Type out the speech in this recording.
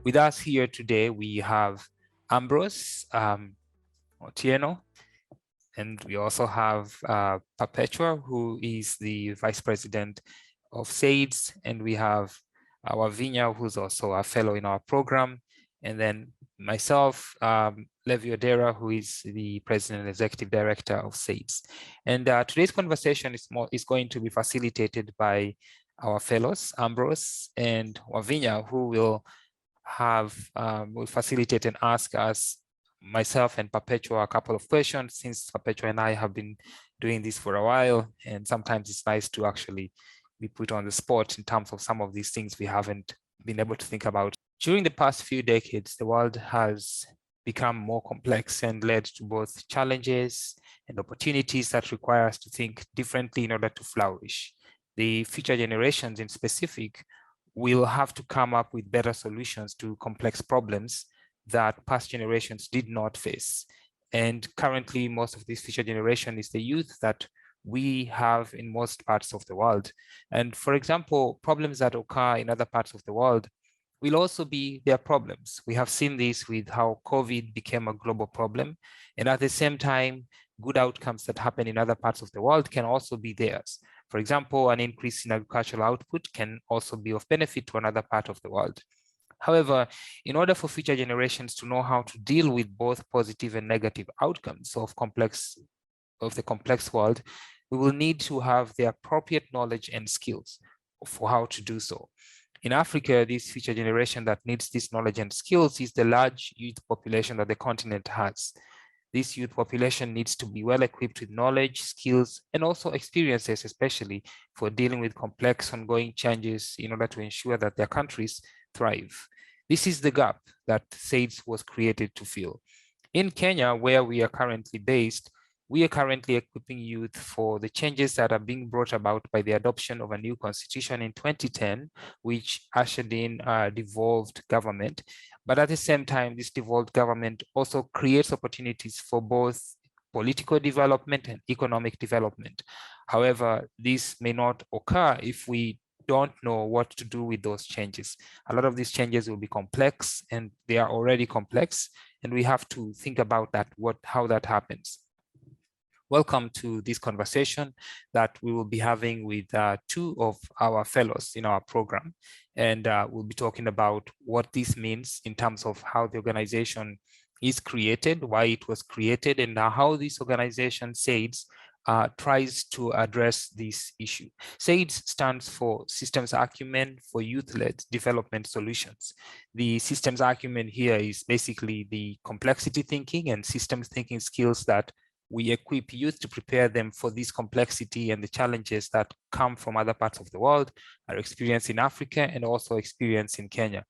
With us here today, we have Ambrose Otieno, and we also have Perpetua, who is the Vice President of SAYDS, and we have our Vinya, who's also a fellow in our program, and then myself, Levy Odera, who is the President and Executive Director of SAYDS. And today's conversation is going to be facilitated by our fellows, Ambrose and Wavinya, who will facilitate and ask us, myself and Perpetua, a couple of questions, since Perpetua and I have been doing this for a while, and sometimes it's nice to actually be put on the spot in terms of some of these things we haven't been able to think about. During the past few decades, the world has become more complex and led to both challenges and opportunities that require us to think differently in order to flourish. The future generations in specific will have to come up with better solutions to complex problems that past generations did not face. And currently, most of this future generation is the youth that we have in most parts of the world. And for example, problems that occur in other parts of the world will also be their problems. We have seen this with how COVID became a global problem. And at the same time, good outcomes that happen in other parts of the world can also be theirs. For example, an increase in agricultural output can also be of benefit to another part of the world. However, in order for future generations to know how to deal with both positive and negative outcomes of the complex world, we will need to have the appropriate knowledge and skills for how to do so. In Africa, this future generation that needs this knowledge and skills is the large youth population that the continent has. This youth population needs to be well equipped with knowledge, skills, and also experiences, especially for dealing with complex ongoing changes in order to ensure that their countries thrive. This is the gap that SAYDS was created to fill. In Kenya, where we are currently based, we are currently equipping youth for the changes that are being brought about by the adoption of a new constitution in 2010, which ushered in a devolved government. But at the same time, this devolved government also creates opportunities for both political development and economic development. However, this may not occur if we don't know what to do with those changes. A lot of these changes will be complex, and they are already complex, and we have to think about that, how that happens. Welcome to this conversation that we will be having with two of our fellows in our program. And we'll be talking about what this means in terms of how the organization is created, why it was created, and how this organization, SAYDS, tries to address this issue. SAYDS stands for Systems Acumen for Youth-Led Development Solutions. The systems acumen here is basically the complexity thinking and systems thinking skills that we equip youth to prepare them for this complexity and the challenges that come from other parts of the world, are experienced in Africa and also experienced in Kenya.